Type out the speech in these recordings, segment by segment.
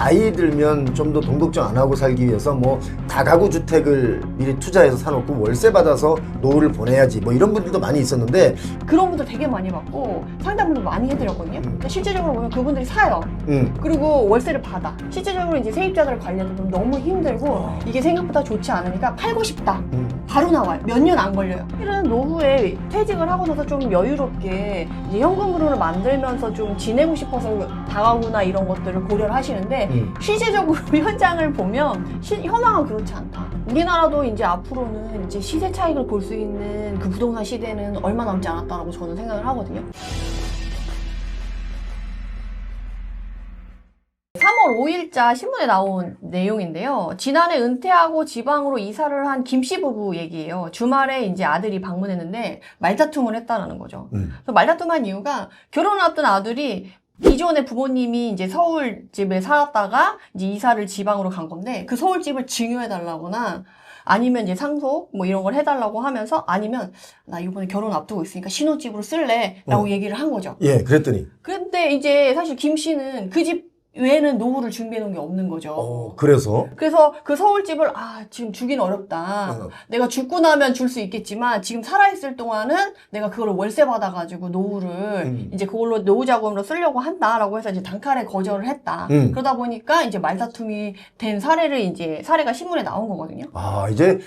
나이 들면 좀 더 동독증 안 하고 살기 위해서 뭐 다가구 주택을 미리 투자해서 사놓고 월세 받아서 노후를 보내야지 뭐 이런 분들도 많이 있었는데 그런 분들 되게 많이 받고 상담도 많이 해드렸거든요. 근데 실제적으로 보면 그분들이 사요. 그리고 월세를 받아. 실제적으로 이제 세입자들 관리하기 너무 힘들고 이게 생각보다 좋지 않으니까 팔고 싶다. 바로 나와요. 몇 년 안 걸려요. 실은 노후에 퇴직을 하고 나서 좀 여유롭게 이제 현금으로 만들면서 좀 지내고 싶어서 다가구나 이런 것들을 고려를 하시는데 실제적으로 현장을 보면 현황은 그렇지 않다. 우리나라도 이제 앞으로는 이제 시세 차익을 볼 수 있는 그 부동산 시대는 얼마 남지 않았다라고 저는 생각을 하거든요. 3월 5일자 신문에 나온 내용인데요. 지난해 은퇴하고 지방으로 이사를 한 김씨 부부 얘기예요. 주말에 이제 아들이 방문했는데 말다툼을 했다라는 거죠. 그래서 말다툼한 이유가 결혼을 앞둔 아들이 기존에 부모님이 이제 서울집에 살았다가 이제 이사를 지방으로 간 건데 그 서울집을 증여해달라거나 아니면 이제 상속 뭐 이런 걸 해달라고 하면서 아니면 나 이번에 결혼 앞두고 있으니까 신혼집으로 쓸래 라고 얘기를 한 거죠. 예, 그랬더니 근데 이제 사실 김 씨는 그 집 외에는 노후를 준비해 놓은 게 없는 거죠. 그래서 그 서울집을 지금 주긴 어렵다. 내가 죽고 나면 줄 수 있겠지만 지금 살아있을 동안은 내가 그걸 월세 받아가지고 노후를 이제 그걸로 노후 자금으로 쓰려고 한다라고 해서 이제 단칼에 거절을 했다. 그러다 보니까 이제 말다툼이 된 사례가 신문에 나온 거거든요. 이제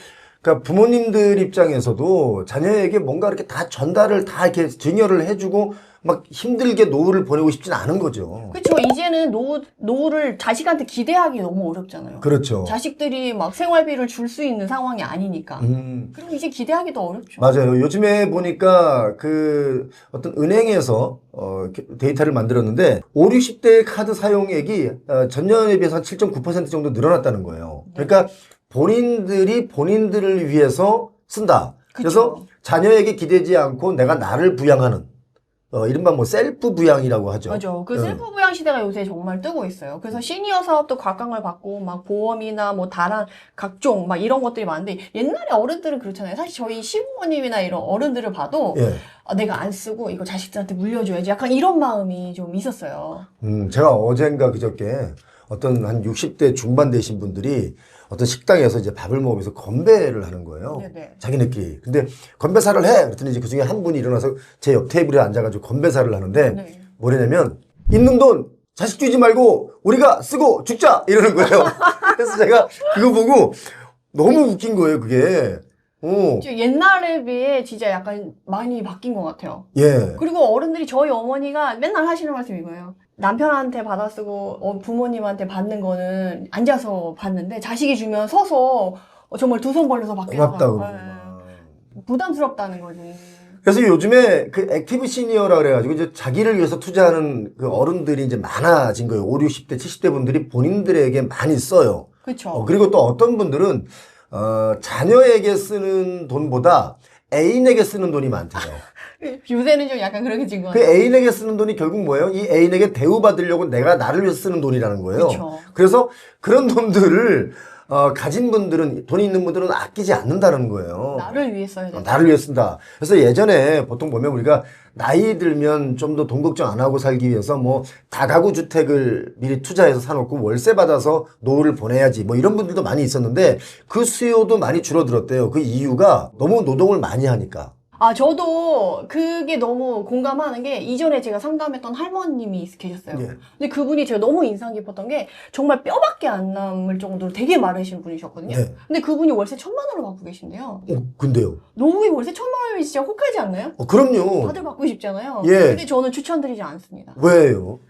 그러니까 부모님들 입장에서도 자녀에게 뭔가 이렇게 다 전달을 다 이렇게 증여를 해주고 막 힘들게 노후를 보내고 싶진 않은 거죠. 그렇죠. 이제는 노후를 자식한테 기대하기 너무 어렵잖아요. 그렇죠. 자식들이 막 생활비를 줄 수 있는 상황이 아니니까. 그리고 이제 기대하기도 어렵죠. 맞아요. 요즘에 보니까 그 어떤 은행에서 데이터를 만들었는데 5, 60대 카드 사용액이 전년에 비해서 한 7.9% 정도 늘어났다는 거예요. 그러니까 본인들이 본인들을 위해서 쓴다. 그래서 그쵸. 자녀에게 기대지 않고 내가 나를 부양하는 이른바 뭐 셀프 부양이라고 하죠. 맞아. 그 셀프 부양 시대가 요새 정말 뜨고 있어요. 그래서 시니어 사업도 각광을 받고 막 보험이나 뭐 다른 각종 막 이런 것들이 많은데 옛날에 어른들은 그렇잖아요. 사실 저희 시부모님이나 이런 어른들을 봐도 내가 안 쓰고 이거 자식들한테 물려줘야지 약간 이런 마음이 좀 있었어요. 제가 어젠가 그저께 어떤 한 60대 중반 되신 분들이 어떤 식당에서 이제 밥을 먹으면서 건배를 하는 거예요. 네네. 자기네끼리. 근데 건배사를 해! 그랬더니 이제 그 중에 한 분이 일어나서 제 옆 테이블에 앉아가지고 건배사를 하는데 네. 뭐냐면 있는 돈 자식 주지 말고 우리가 쓰고 죽자! 이러는 거예요. 그래서 제가 그거 보고 너무 웃긴 거예요, 그게. 옛날에 비해 진짜 약간 많이 바뀐 것 같아요. 예. 그리고 어른들이 저희 어머니가 맨날 하시는 말씀이 이거예요. 남편한테 받아 쓰고 부모님한테 받는 거는 앉아서 받는데 자식이 주면 서서 정말 두 손 벌려서 받겠다. 고맙다고. 부담스럽다는 거지. 그래서 요즘에 그 액티브 시니어라 그래가지고 이제 자기를 위해서 투자하는 그 어른들이 이제 많아진 거예요. 5, 60대, 70대 분들이 본인들에게 많이 써요. 그렇죠. 그리고 또 어떤 분들은 자녀에게 쓰는 돈보다 애인에게 쓰는 돈이 많대요. 요새는 좀 약간 그렇게 진 것 그 같아요. 애인에게 쓰는 돈이 결국 뭐예요? 이 애인에게 대우받으려고 내가 나를 위해서 쓰는 돈이라는 거예요. 그쵸. 그래서 그런 돈들을 가진 분들은, 돈이 있는 분들은 아끼지 않는다는 거예요. 나를 위해 써야 돼. 나를 위해 쓴다. 그래서 예전에 보통 보면 우리가 나이 들면 좀 더 돈 걱정 안 하고 살기 위해서 뭐 다가구 주택을 미리 투자해서 사놓고 월세 받아서 노후를 보내야지 뭐 이런 분들도 많이 있었는데 그 수요도 많이 줄어들었대요. 그 이유가 너무 노동을 많이 하니까. 저도 그게 너무 공감하는 게 이전에 제가 상담했던 할머님이 계셨어요. 예. 근데 그분이 제가 너무 인상 깊었던 게 정말 뼈밖에 안 남을 정도로 되게 마르신 분이셨거든요. 네. 근데 그분이 월세 1,000만 원을 받고 계신데요. 근데요? 노후에 월세 1,000만 원이 진짜 혹하지 않나요? 그럼요. 다들 받고 싶잖아요. 예. 근데 저는 추천드리지 않습니다. 왜요?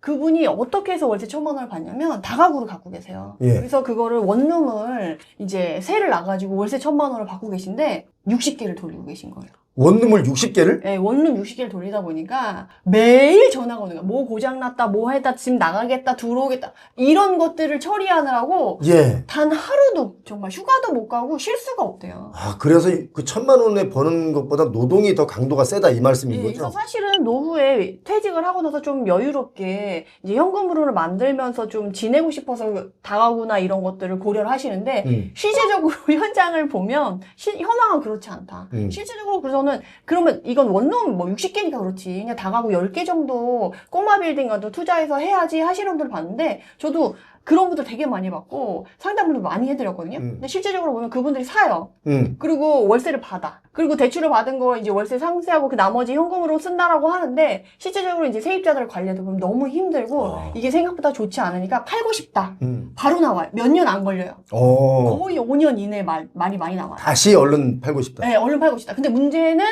그분이 어떻게 해서 월세 1,000만 원을 받냐면 다가구를 갖고 계세요. 예. 그래서 그거를 원룸을 이제 세를 나가지고 월세 1,000만 원을 받고 계신데 60개를 돌리고 계신 거예요. 원룸을 60개를? 네, 원룸 60개를 돌리다 보니까 매일 전화가 오는 거야. 뭐 고장났다, 뭐 했다, 집 나가겠다, 들어오겠다. 이런 것들을 처리하느라고 예. 단 하루도 정말 휴가도 못 가고 쉴 수가 없대요. 그래서 그 1,000만 원에 버는 것보다 노동이 더 강도가 세다 이 말씀인 네, 거죠? 그래서 사실은 노후에 퇴직을 하고 나서 좀 여유롭게 이제 현금으로를 만들면서 좀 지내고 싶어서 다가구나 이런 것들을 고려를 하시는데 실제적으로 현장을 보면 현황은 그렇지 않다. 실제적으로 그래서 저는 그러면 이건 원룸 뭐 60개니까 그렇지. 그냥 다가구 10개 정도 꼬마 빌딩에도 투자해서 해야지 하시는 분들 봤는데 저도 그런 분들 되게 많이 봤고 상담을 많이 해드렸거든요. 근데 실제적으로 보면 그분들이 사요. 그리고 월세를 받아. 그리고 대출을 받은 거 이제 월세 상쇄하고 그 나머지 현금으로 쓴다라고 하는데 실제적으로 이제 세입자들 관리하다 보면 너무 힘들고 이게 생각보다 좋지 않으니까 팔고 싶다. 바로 나와요. 몇 년 안 걸려요. 거의 5년 이내에 말이 많이 나와요. 다시 얼른 팔고 싶다. 네, 얼른 팔고 싶다. 근데 문제는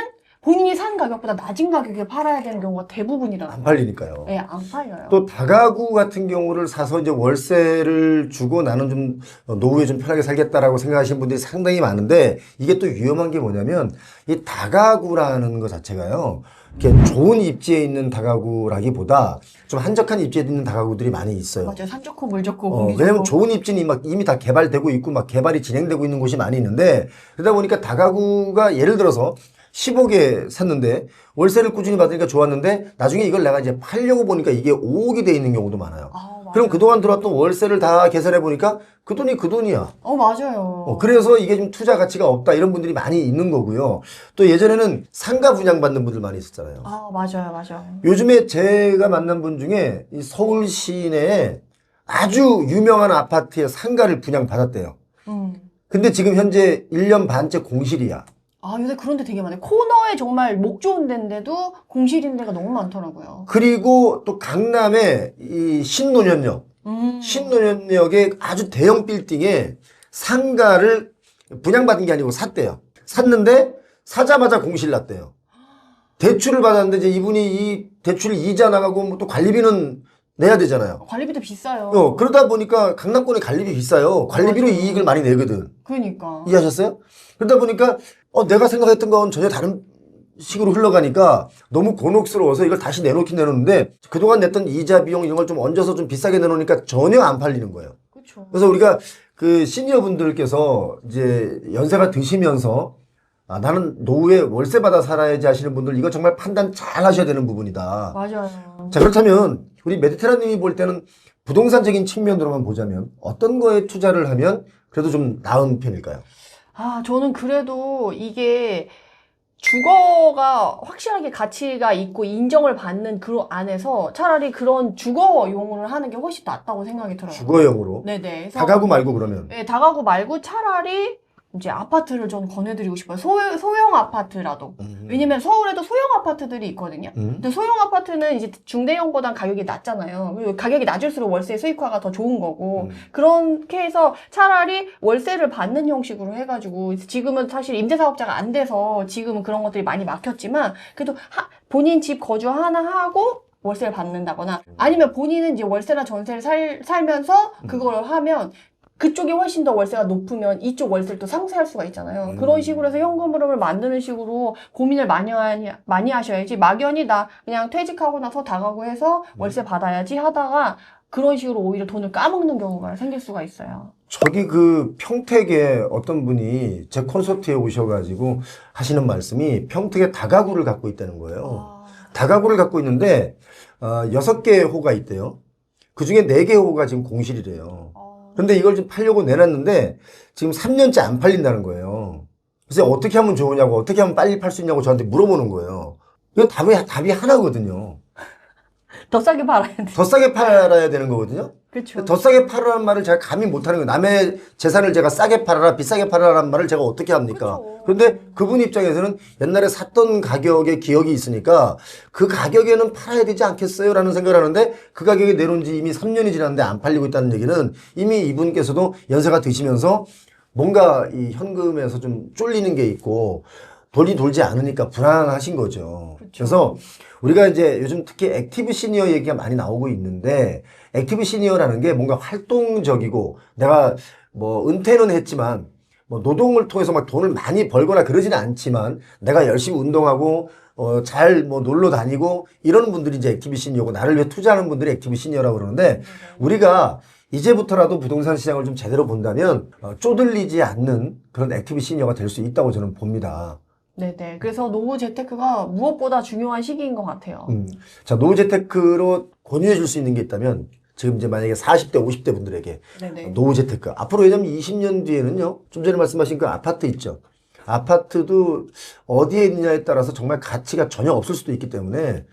본인이 산 가격보다 낮은 가격에 팔아야 되는 경우가 대부분이라는 안 팔리니까요. 네, 안 팔려요. 또 다가구 같은 경우를 사서 이제 월세를 주고 나는 좀 노후에 좀 편하게 살겠다라고 생각하시는 분들이 상당히 많은데 이게 또 위험한 게 뭐냐면 이 다가구라는 것 자체가요. 이렇게 좋은 입지에 있는 다가구라기보다 좀 한적한 입지에 있는 다가구들이 많이 있어요. 맞아요. 산 좋고 물 좋고 공기 좋고. 왜냐면 좋은 입지는 이미 다 개발되고 있고 막 개발이 진행되고 있는 곳이 많이 있는데 그러다 보니까 다가구가 예를 들어서 10억에 샀는데 월세를 꾸준히 받으니까 좋았는데 나중에 이걸 내가 이제 팔려고 보니까 이게 5억이 돼 있는 경우도 많아요. 그럼 그동안 들어왔던 월세를 다 계산해 보니까 그 돈이 그 돈이야. 맞아요. 그래서 이게 좀 투자 가치가 없다 이런 분들이 많이 있는 거고요. 또 예전에는 상가 분양받는 분들 많이 있었잖아요. 맞아요. 요즘에 제가 만난 분 중에 이 서울 시내에 아주 유명한 아파트에 상가를 분양받았대요. 근데 지금 현재 1년 반째 공실이야. 요새 그런 데 되게 많아요. 코너에 정말 목 좋은 데인데도 공실 있는 데가 너무 많더라고요. 그리고 또 강남에 이 신논현역, 신논현역에 아주 대형 빌딩에 상가를 분양받은 게 아니고 샀대요. 샀는데 사자마자 공실 났대요. 대출을 받았는데 이제 이분이 이 대출 이자 나가고 뭐 또 관리비는 내야 되잖아요. 관리비도 비싸요. 그러다 보니까 강남권에 관리비 비싸요. 관리비로 맞아요. 이익을 많이 내거든. 그러니까. 이해하셨어요? 그러다 보니까 내가 생각했던 건 전혀 다른 식으로 흘러가니까 너무 곤혹스러워서 이걸 다시 내놓긴 내놓는데 그동안 냈던 이자 비용 이런 걸 좀 얹어서 좀 비싸게 내놓으니까 전혀 안 팔리는 거예요. 그렇죠. 그래서 우리가 그 시니어 분들께서 이제 연세가 드시면서 나는 노후에 월세 받아 살아야지 하시는 분들 이거 정말 판단 잘 하셔야 되는 부분이다. 맞아요. 자, 그렇다면 우리 메디테라님이 볼 때는 부동산적인 측면으로만 보자면 어떤 거에 투자를 하면 그래도 좀 나은 편일까요? 저는 그래도 이게 주거가 확실하게 가치가 있고 인정을 받는 그 안에서 차라리 그런 주거용을 하는 게 훨씬 낫다고 생각이 들어요. 주거용으로? 네네. 그래서 다가구 말고 그러면? 네, 다가구 말고 차라리 이제 아파트를 전 권해드리고 싶어요. 소형 아파트라도. 왜냐면 서울에도 소형 아파트들이 있거든요. 근데 소형 아파트는 이제 중대형보단 가격이 낮잖아요. 그리고 가격이 낮을수록 월세 수익화가 더 좋은 거고. 그렇게 해서 차라리 월세를 받는 형식으로 해가지고 지금은 사실 임대사업자가 안 돼서 지금은 그런 것들이 많이 막혔지만 그래도 본인 집 거주 하나 하고 월세를 받는다거나 아니면 본인은 이제 월세나 전세를 살면서 그걸 하면 그쪽이 훨씬 더 월세가 높으면 이쪽 월세를 또 상쇄할 수가 있잖아요. 그런 식으로 해서 현금 흐름을 만드는 식으로 고민을 많이 하셔야지 막연히 나 그냥 퇴직하고 나서 다가구 해서 월세 받아야지 하다가 그런 식으로 오히려 돈을 까먹는 경우가 생길 수가 있어요. 저기 그 평택에 어떤 분이 제 콘서트에 오셔가지고 하시는 말씀이 평택에 다가구를 갖고 있다는 거예요. 다가구를 갖고 있는데 6개 호가 있대요. 그 중에 4개 호가 지금 공실이래요. 근데 이걸 좀 팔려고 내놨는데 지금 3년째 안 팔린다는 거예요. 그래서 어떻게 하면 좋으냐고 어떻게 하면 빨리 팔 수 있냐고 저한테 물어보는 거예요. 이거 답이 하나거든요. 더 싸게 팔아야 돼. 더 싸게 팔아야 되는 거거든요. 그렇죠. 더 싸게 팔으라는 말을 제가 감히 못하는 거예요. 남의 재산을 제가 싸게 팔아라 비싸게 팔아라는 말을 제가 어떻게 합니까? 그쵸. 그런데 그분 입장에서는 옛날에 샀던 가격의 기억이 있으니까 그 가격에는 팔아야 되지 않겠어요? 라는 생각을 하는데 그 가격에 내놓은 지 이미 3년이 지났는데 안 팔리고 있다는 얘기는 이미 이분께서도 연세가 드시면서 뭔가 이 현금에서 좀 쫄리는 게 있고 돈이 돌지 않으니까 불안하신 거죠. 그쵸. 그래서 우리가 이제 요즘 특히 액티브 시니어 얘기가 많이 나오고 있는데 액티브 시니어라는 게 뭔가 활동적이고 내가 뭐 은퇴는 했지만 뭐 노동을 통해서 막 돈을 많이 벌거나 그러지는 않지만 내가 열심히 운동하고 잘 뭐 놀러 다니고 이런 분들이 이제 액티브 시니어고 나를 위해 투자하는 분들이 액티브 시니어라고 그러는데 우리가 이제부터라도 부동산 시장을 좀 제대로 본다면 쪼들리지 않는 그런 액티브 시니어가 될 수 있다고 저는 봅니다. 네네. 그래서 노후 재테크가 무엇보다 중요한 시기인 것 같아요. 자, 노후 재테크로 권유해 줄 수 있는 게 있다면 지금 이제 만약에 40대, 50대 분들에게 네네. 노후 재테크. 앞으로 왜냐면 20년 뒤에는요. 좀 전에 말씀하신 그 아파트 있죠. 아파트도 어디에 있느냐에 따라서 정말 가치가 전혀 없을 수도 있기 때문에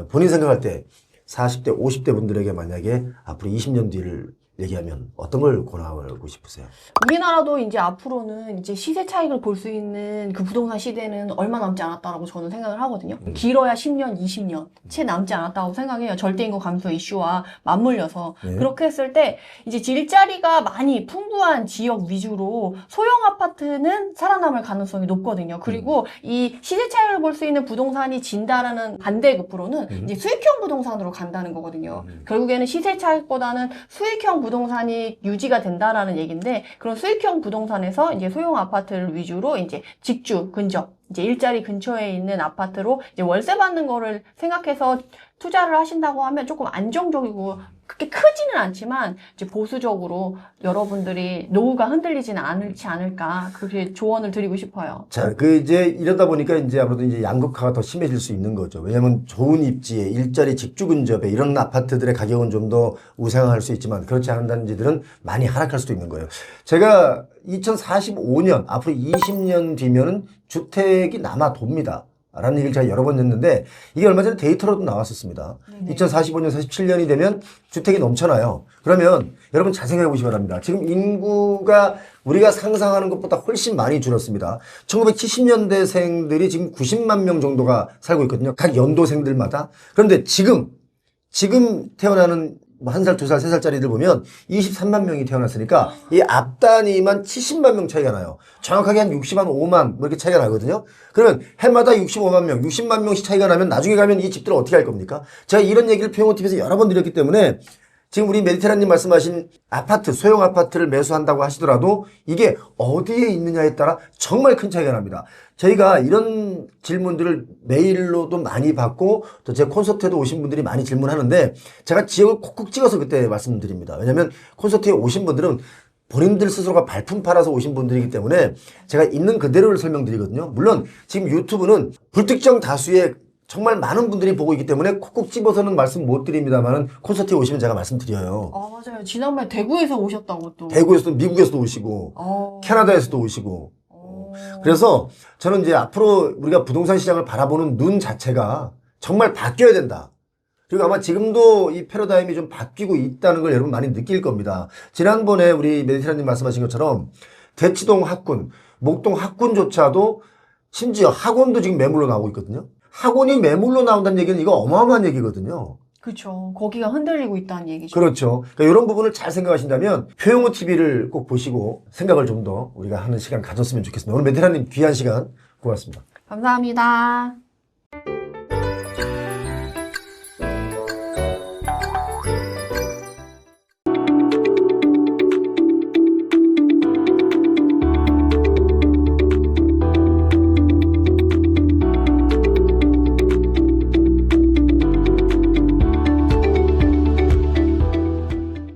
본인 생각할 때 40대, 50대 분들에게 만약에 앞으로 20년 뒤를 얘기하면 어떤 걸 권하고 싶으세요? 우리나라도 이제 앞으로는 이제 시세 차익을 볼 수 있는 그 부동산 시대는 얼마 남지 않았다라고 저는 생각을 하거든요. 길어야 10년, 20년 채 남지 않았다고 생각해요. 절대인구 감소 이슈와 맞물려서. 네. 그렇게 했을 때 이제 일자리가 많이 풍부한 지역 위주로 소형 아파트는 살아남을 가능성이 높거든요. 그리고 이 시세 차익을 볼 수 있는 부동산이 진다라는 반대급부로는 이제 수익형 부동산으로 간다는 거거든요. 결국에는 시세 차익보다는 수익형 부동산이 유지가 된다라는 얘기인데, 그런 수익형 부동산에서 이제 소형 아파트를 위주로 이제 직주 근접, 이제 일자리 근처에 있는 아파트로 이제 월세 받는 거를 생각해서 투자를 하신다고 하면 조금 안정적이고 그렇게 크지는 않지만 이제 보수적으로 여러분들이 노후가 흔들리지는 않지 않을까, 그렇게 조언을 드리고 싶어요. 자, 이제 이러다 보니까 이제 아무래도 이제 양극화가 더 심해질 수 있는 거죠. 왜냐하면 좋은 입지에 일자리 직주 근접에 이런 아파트들의 가격은 좀 더 우상할 수 있지만 그렇지 않은 지들은 많이 하락할 수도 있는 거예요. 제가 2045년, 앞으로 20년 뒤면은 주택이 남아 돕니다. 라는 얘기를 제가 여러 번 했는데 이게 얼마 전에 데이터로도 나왔었습니다. 2045년, 47년이 되면 주택이 넘쳐나요. 그러면 여러분 잘 생각해 보시기 바랍니다. 지금 인구가 우리가 상상하는 것보다 훨씬 많이 줄었습니다. 1970년대생들이 지금 90만 명 정도가 살고 있거든요. 각 연도생들마다. 그런데 지금 태어나는 1살, 2살, 3살짜리들 보면 23만 명이 태어났으니까 이 앞 단위만 70만 명 차이가 나요. 정확하게 한 65만 뭐 이렇게 차이가 나거든요. 그러면 해마다 65만 명, 60만 명씩 차이가 나면 나중에 가면 이 집들은 어떻게 할 겁니까? 제가 이런 얘기를 표용호TV에서 여러 번 드렸기 때문에 지금 우리 메디테라님 말씀하신 아파트, 소형 아파트를 매수한다고 하시더라도 이게 어디에 있느냐에 따라 정말 큰 차이가 납니다. 저희가 이런 질문들을 메일로도 많이 받고 또 제 콘서트에도 오신 분들이 많이 질문하는데 제가 지역을 콕콕 찍어서 그때 말씀드립니다. 왜냐하면 콘서트에 오신 분들은 본인들 스스로가 발품 팔아서 오신 분들이기 때문에 제가 있는 그대로를 설명드리거든요. 물론 지금 유튜브는 불특정 다수의 정말 많은 분들이 보고 있기 때문에 콕콕 집어서는 말씀 못 드립니다만은 콘서트에 오시면 제가 말씀드려요. 맞아요. 지난번에 대구에서 오셨다고 또. 대구에서도 미국에서도 오시고 캐나다에서도 오시고. 그래서 저는 이제 앞으로 우리가 부동산 시장을 바라보는 눈 자체가 정말 바뀌어야 된다. 그리고 아마 지금도 이 패러다임이 좀 바뀌고 있다는 걸 여러분 많이 느낄 겁니다. 지난번에 우리 메디테라님 말씀하신 것처럼 대치동 학군, 목동 학군조차도 심지어 학원도 지금 매물로 나오고 있거든요. 학원이 매물로 나온다는 얘기는 이거 어마어마한 얘기거든요. 그렇죠. 거기가 흔들리고 있다는 얘기죠. 그렇죠. 그러니까 이런 부분을 잘 생각하신다면 표용호TV를 꼭 보시고 생각을 좀 더 우리가 하는 시간 가졌으면 좋겠습니다. 오늘 메디테라님 귀한 시간 고맙습니다. 감사합니다.